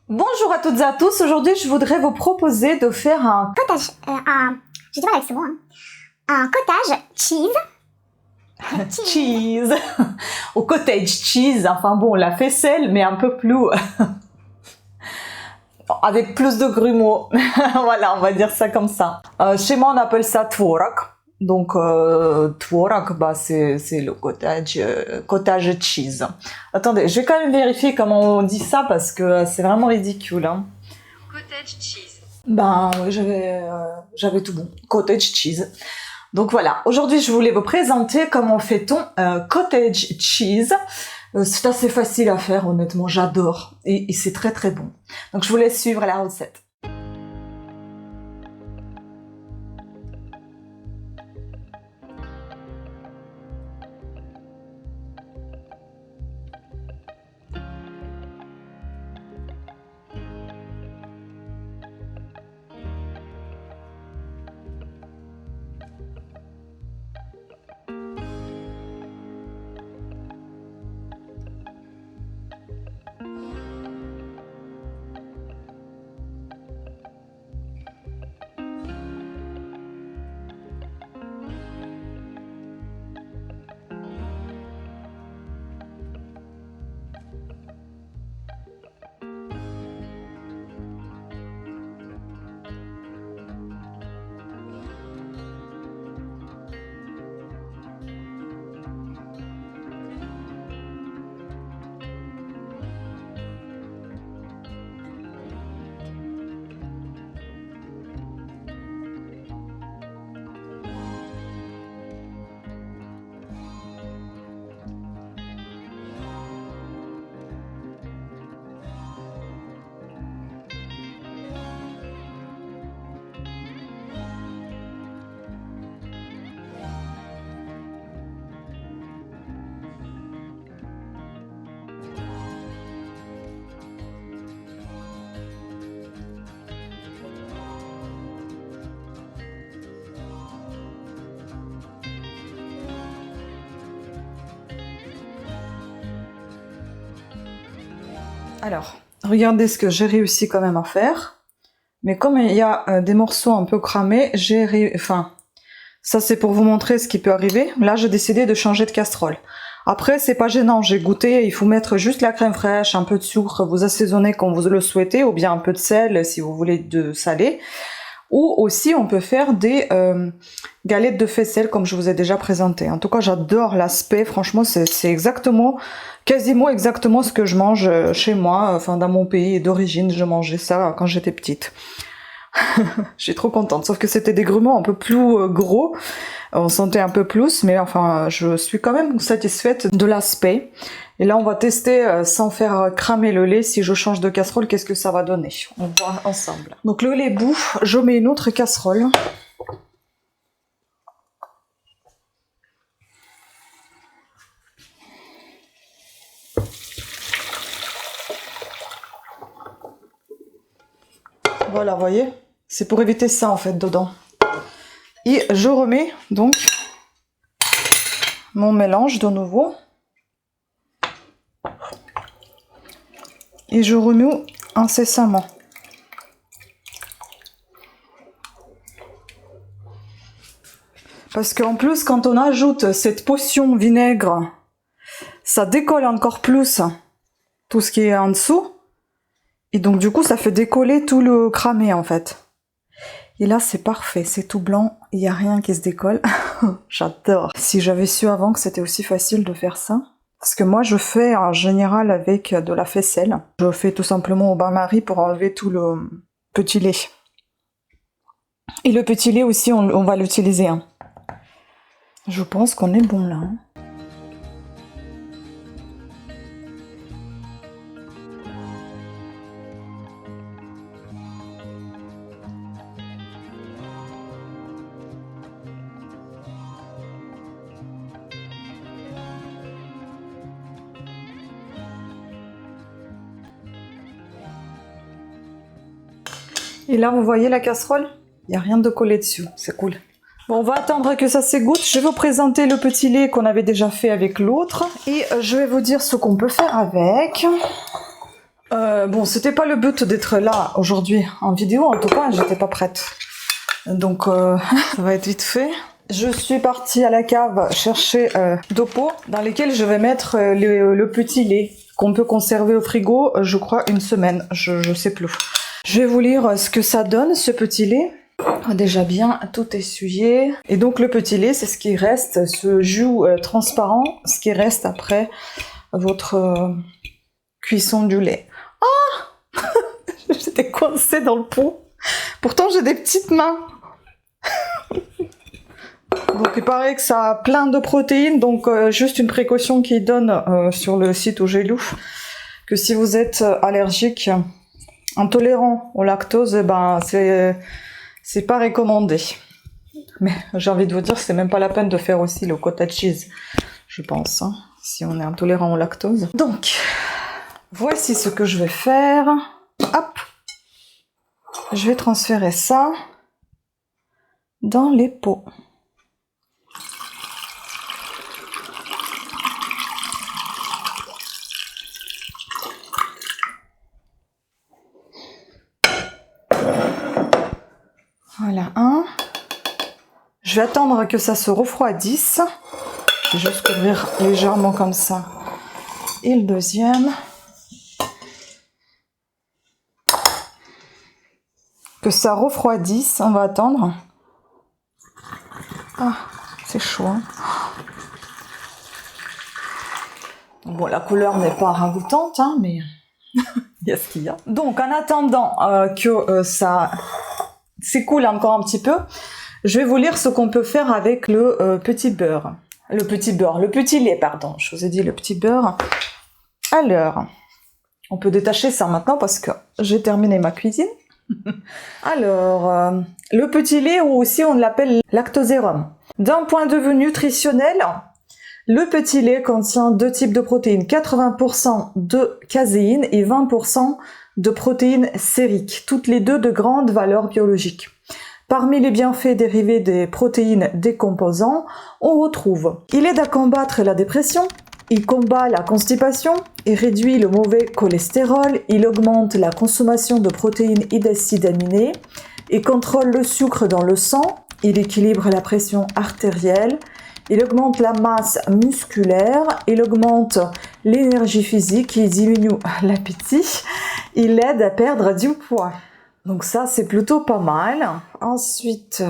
Bonjour à toutes et à tous, aujourd'hui je voudrais vous proposer de faire un cottage, j'ai du mal avec ce mot, hein. Un cottage cheese. cheese, au cottage cheese, enfin bon, la faisselle, mais un peu plus, avec plus de grumeaux, voilà, on va dire ça comme ça. Chez moi on appelle ça tvorog, donc tvorog, bah, c'est le cottage cheese. Attendez, je vais quand même vérifier comment on dit ça parce que c'est vraiment ridicule, hein. Cottage cheese. Ben oui, j'avais tout bon, cottage cheese. Donc voilà, aujourd'hui je voulais vous présenter comment fait-on cottage cheese. C'est assez facile à faire, honnêtement, j'adore. Et c'est très très bon. Donc je vous laisse suivre la recette. Alors, regardez ce que j'ai réussi quand même à faire. Mais comme il y a des morceaux un peu cramés, ça c'est pour vous montrer ce qui peut arriver. Là, j'ai décidé de changer de casserole. Après, c'est pas gênant, j'ai goûté, il faut mettre juste la crème fraîche, un peu de sucre, vous assaisonnez comme vous le souhaitez, ou bien un peu de sel si vous voulez de salé. Ou aussi, on peut faire des galettes de faisselle comme je vous ai déjà présenté. En tout cas, j'adore l'aspect, franchement, c'est quasiment exactement ce que je mange chez moi, enfin dans mon pays d'origine, je mangeais ça quand j'étais petite. Je suis trop contente, sauf que c'était des grumeaux un peu plus gros, on sentait un peu plus, mais enfin je suis quand même satisfaite de l'aspect. Et là on va tester sans faire cramer le lait, si je change de casserole, qu'est-ce que ça va donner. On voit ensemble. Donc le lait bout, je mets une autre casserole. Voilà, vous voyez, c'est pour éviter ça en fait dedans. Et je remets donc mon mélange de nouveau. Et je remue incessamment. Parce qu'en plus, quand on ajoute cette potion vinaigre, ça décolle encore plus tout ce qui est en dessous. Et donc du coup, ça fait décoller tout le cramé en fait. Et là, c'est parfait, c'est tout blanc, il n'y a rien qui se décolle. J'adore. Si j'avais su avant que c'était aussi facile de faire ça. Parce que moi, je fais en général avec de la faisselle. Je fais tout simplement au bain-marie pour enlever tout le petit lait. Et le petit lait aussi, on va l'utiliser. Hein. Je pense qu'on est bon là. Hein. Et là, vous voyez la casserole? Il n'y a rien de collé dessus, c'est cool. Bon, on va attendre que ça s'égoutte. Je vais vous présenter le petit lait qu'on avait déjà fait avec l'autre. Et je vais vous dire ce qu'on peut faire avec. Bon, c'était pas le but d'être là aujourd'hui en vidéo, en tout cas, j'étais pas prête. Donc, ça va être vite fait. Je suis partie à la cave chercher deux pots dans lesquels je vais mettre le petit lait qu'on peut conserver au frigo, je crois, une semaine. Je sais plus. Je vais vous lire ce que ça donne, ce petit lait. Déjà bien, tout essuyé. Et donc, le petit lait, c'est ce qui reste, ce jus transparent, ce qui reste après votre cuisson du lait. Ah j'étais coincée dans le pot. Pourtant, j'ai des petites mains. Donc, il paraît que ça a plein de protéines. Donc, juste une précaution qu'ils donnent sur le site où j'ai lu. Que si vous êtes allergique, intolérant au lactose, ben, c'est pas recommandé. Mais j'ai envie de vous dire, c'est même pas la peine de faire aussi le cottage cheese. Je pense, hein, si on est intolérant au lactose. Donc, voici ce que je vais faire. Hop! Je vais transférer ça dans les pots. Voilà un. Je vais attendre que ça se refroidisse. Je vais juste couvrir légèrement comme ça. Et le deuxième. Que ça refroidisse, on va attendre. Ah, c'est chaud. Hein. Bon, la couleur n'est pas ragoûtante, hein, mais il y a ce qu'il y a. Donc, en attendant que ça s'écoule encore un petit peu, je vais vous lire ce qu'on peut faire avec le petit beurre. Le petit lait, pardon. Je vous ai dit le petit beurre. Alors, on peut détacher ça maintenant parce que j'ai terminé ma cuisine. Alors, le petit lait, ou aussi on l'appelle lactosérum. D'un point de vue nutritionnel, le petit lait contient deux types de protéines, 80% de caséine et 20% de protéines sériques, toutes les deux de grande valeur biologique. Parmi les bienfaits dérivés des protéines décomposants, on retrouve: il aide à combattre la dépression, il combat la constipation, il réduit le mauvais cholestérol, il augmente la consommation de protéines et d'acides aminés, il contrôle le sucre dans le sang, il équilibre la pression artérielle, il augmente la masse musculaire, il augmente l'énergie physique, il diminue l'appétit, il aide à perdre du poids. Donc ça, c'est plutôt pas mal. Ensuite,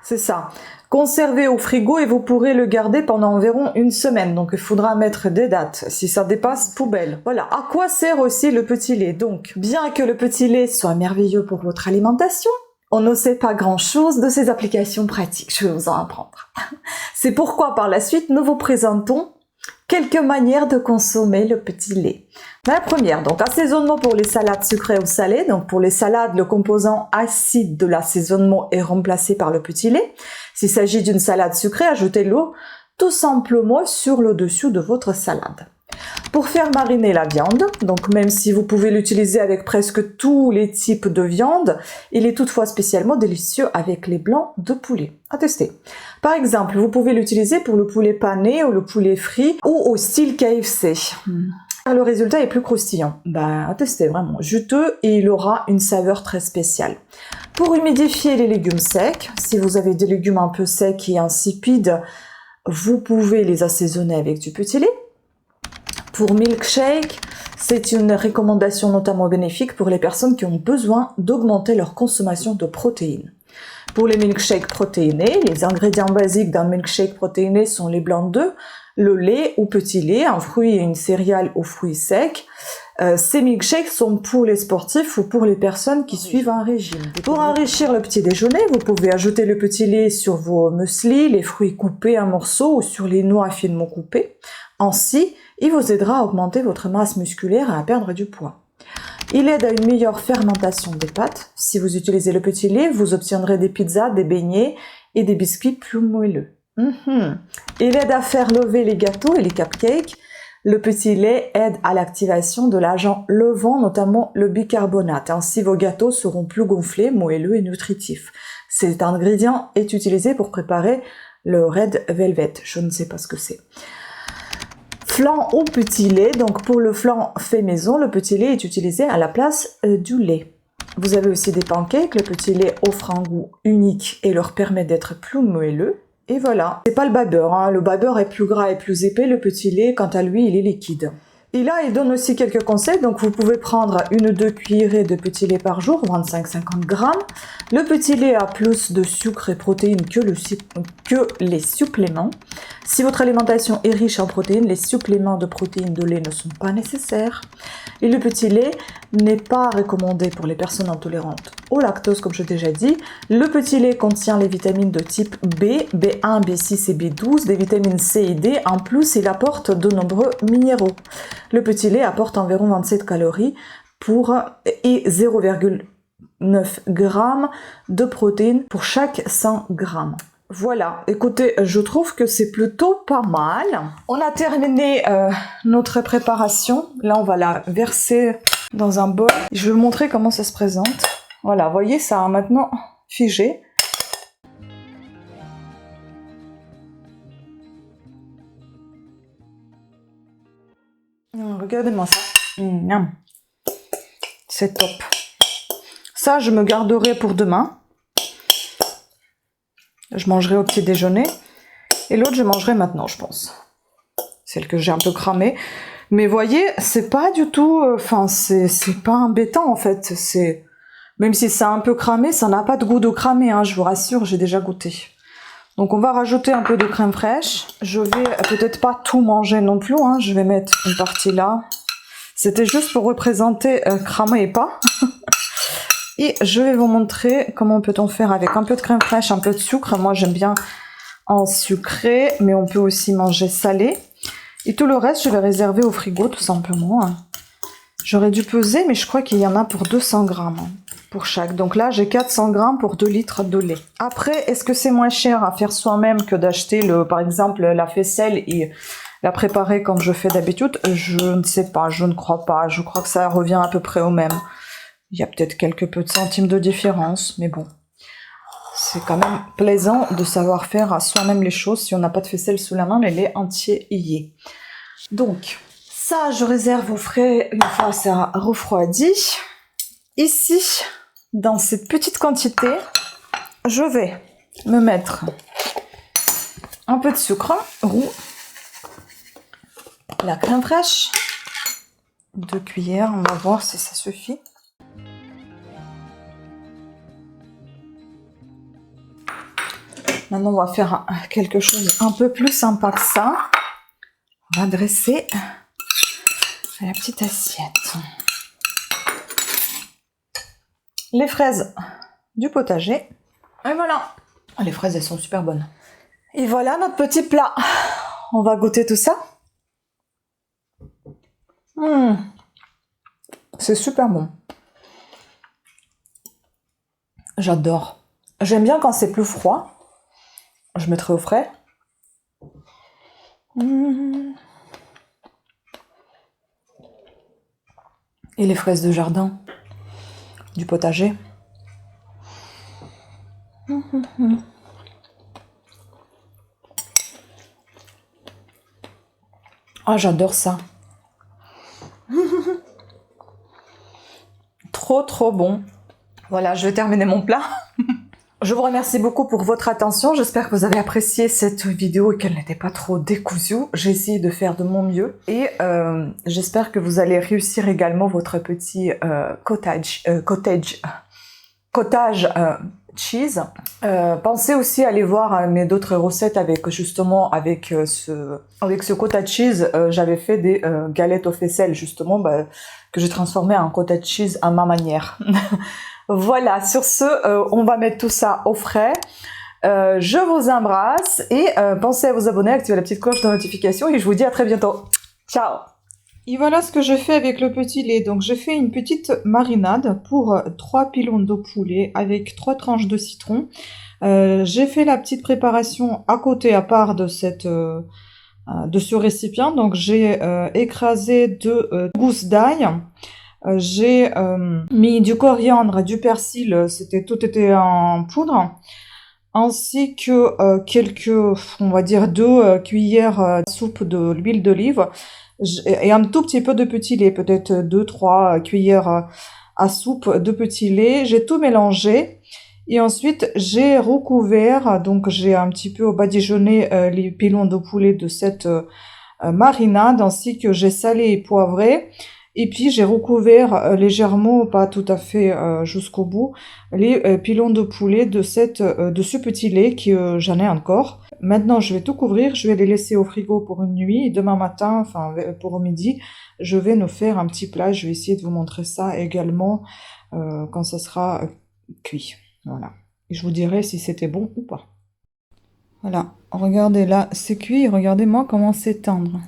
c'est ça. Conservez au frigo et vous pourrez le garder pendant environ une semaine. Donc il faudra mettre des dates. Si ça dépasse, poubelle. Voilà. À quoi sert aussi le petit lait? Donc, bien que le petit lait soit merveilleux pour votre alimentation, on ne sait pas grand-chose de ses applications pratiques. Je vais vous en apprendre. C'est pourquoi par la suite, nous vous présentons quelques manières de consommer le petit lait. La première, donc assaisonnement pour les salades sucrées ou salées. Donc pour les salades, le composant acide de l'assaisonnement est remplacé par le petit lait. S'il s'agit d'une salade sucrée, ajoutez l'eau tout simplement sur le dessus de votre salade. Pour faire mariner la viande, donc même si vous pouvez l'utiliser avec presque tous les types de viande, il est toutefois spécialement délicieux avec les blancs de poulet. À tester. Par exemple, vous pouvez l'utiliser pour le poulet pané ou le poulet frit ou au style KFC. Le résultat est plus croustillant. À tester, vraiment juteux, et il aura une saveur très spéciale. Pour humidifier les légumes secs, si vous avez des légumes un peu secs et insipides, vous pouvez les assaisonner avec du petit lait. Pour milkshake, c'est une recommandation notamment bénéfique pour les personnes qui ont besoin d'augmenter leur consommation de protéines. Pour les milkshakes protéinés, les ingrédients basiques d'un milkshake protéiné sont les blancs d'œufs, le lait ou petit lait, un fruit et une céréale aux fruits secs. Ces milkshakes sont pour les sportifs ou pour les personnes qui suivent un régime. Pour enrichir le petit déjeuner, vous pouvez ajouter le petit lait sur vos mueslis, les fruits coupés en morceaux ou sur les noix finement coupées. Ainsi, il vous aidera à augmenter votre masse musculaire et à perdre du poids. Il aide à une meilleure fermentation des pâtes. Si vous utilisez le petit lait, vous obtiendrez des pizzas, des beignets et des biscuits plus moelleux. Il aide à faire lever les gâteaux et les cupcakes. Le petit lait aide à l'activation de l'agent levant, notamment le bicarbonate. Ainsi, vos gâteaux seront plus gonflés, moelleux et nutritifs. Cet ingrédient est utilisé pour préparer le Red Velvet. Je ne sais pas ce que c'est. flan au petit lait. Donc pour le flan fait maison, le petit lait est utilisé à la place du lait. Vous avez aussi des pancakes. Le petit lait offre un goût unique et leur permet d'être plus moelleux. Et voilà, c'est pas le babeur, hein. Le babeur est plus gras et plus épais, le petit lait, quant à lui, il est liquide. Et là, il donne aussi quelques conseils, donc vous pouvez prendre 1-2 cuillerées de petit lait par jour, 25-50 grammes. Le petit lait a plus de sucre et protéines que les suppléments. Si votre alimentation est riche en protéines, les suppléments de protéines de lait ne sont pas nécessaires. Et le petit lait n'est pas recommandé pour les personnes intolérantes au lactose, comme je l'ai déjà dit. Le petit lait contient les vitamines de type B, B1, B6 et B12, des vitamines C et D. En plus, il apporte de nombreux minéraux. Le petit lait apporte environ 27 calories et 0,9 g de protéines pour chaque 100 grammes. Voilà, écoutez, je trouve que c'est plutôt pas mal. On a terminé notre préparation. Là, on va la verser dans un bol. Je vais vous montrer comment ça se présente. Voilà, vous voyez, ça a maintenant figé. Regardez-moi ça. C'est top. Ça, je me garderai pour demain. Je mangerai au petit déjeuner. Et l'autre, je mangerai maintenant, je pense. Celle que j'ai un peu cramée. Mais voyez, c'est pas du tout... Enfin, c'est pas embêtant, en fait. C'est... Même si c'est un peu cramé, ça n'a pas de goût de cramé, hein, je vous rassure, j'ai déjà goûté. Donc, on va rajouter un peu de crème fraîche. Je vais peut-être pas tout manger non plus, hein. Je vais mettre une partie là. C'était juste pour représenter cramé et pas. Et je vais vous montrer comment peut-on faire avec un peu de crème fraîche, un peu de sucre. Moi, j'aime bien en sucré, mais on peut aussi manger salé. Et tout le reste, je vais réserver au frigo, tout simplement. J'aurais dû peser, mais je crois qu'il y en a pour 200 grammes pour chaque. Donc là, j'ai 400 grammes pour 2 litres de lait. Après, est-ce que c'est moins cher à faire soi-même que d'acheter, par exemple, la faisselle et la préparer comme je fais d'habitude? Je ne sais pas, je ne crois pas. Je crois que ça revient à peu près au même. Il y a peut-être quelques peu de centimes de différence, mais bon. C'est quand même plaisant de savoir faire à soi-même les choses si on n'a pas de faisselle sous la main, mais lait entier y est. Donc, ça, je réserve au frais une fois ça refroidit. Ici, dans cette petite quantité, je vais me mettre un peu de sucre roux, la crème fraîche, 2 cuillères, on va voir si ça suffit. Maintenant, on va faire quelque chose un peu plus sympa que ça. On va dresser la petite assiette. Les fraises du potager. Et voilà. Les fraises, elles sont super bonnes. Et voilà notre petit plat. On va goûter tout ça. C'est super bon. J'adore. J'aime bien quand c'est plus froid. Je mettrai au frais. Et les fraises de jardin, du potager. Ah, j'adore ça. Trop bon. Voilà, je vais terminer mon plat. Je vous remercie beaucoup pour votre attention. J'espère que vous avez apprécié cette vidéo et qu'elle n'était pas trop décousue. J'ai essayé de faire de mon mieux. Et j'espère que vous allez réussir également votre petit cottage cheese. Pensez aussi à aller voir mes d'autres recettes avec justement avec ce cottage cheese. J'avais fait des galettes aux faisselles justement que j'ai transformé en cottage cheese à ma manière. Voilà, sur ce, on va mettre tout ça au frais. Je vous embrasse et pensez à vous abonner, activer la petite cloche de notification et je vous dis à très bientôt. Ciao! Et voilà ce que je fais avec le petit lait. Donc j'ai fait une petite marinade pour 3 pilons de poulet avec 3 tranches de citron. J'ai fait la petite préparation à côté, à part de ce récipient. Donc j'ai écrasé 2 gousses d'ail. J'ai mis du coriandre, du persil, tout était en poudre. ainsi que quelques, on va dire 2 cuillères à soupe de l'huile d'olive et un tout petit peu de petit lait, peut-être 2-3 cuillères à soupe de petit lait. J'ai tout mélangé et ensuite j'ai recouvert, donc j'ai un petit peu badigeonné les pilons de poulet de cette marinade, ainsi que j'ai salé et poivré. Et puis j'ai recouvert légèrement, pas tout à fait jusqu'au bout, les pilons de poulet de ce petit lait que j'en ai encore. Maintenant je vais tout couvrir, je vais les laisser au frigo pour une nuit. Et demain matin, enfin pour midi, je vais nous faire un petit plat. Je vais essayer de vous montrer ça également quand ça sera cuit. Voilà. Et je vous dirai si c'était bon ou pas. Voilà, regardez là, c'est cuit. Regardez-moi comment c'est tendre.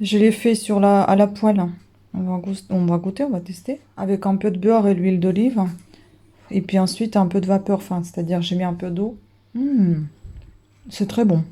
Je l'ai fait à la poêle. On va goûter, on va tester. Avec un peu de beurre et l'huile d'olive. Et puis ensuite un peu de vapeur, enfin, c'est-à-dire j'ai mis un peu d'eau. C'est très bon.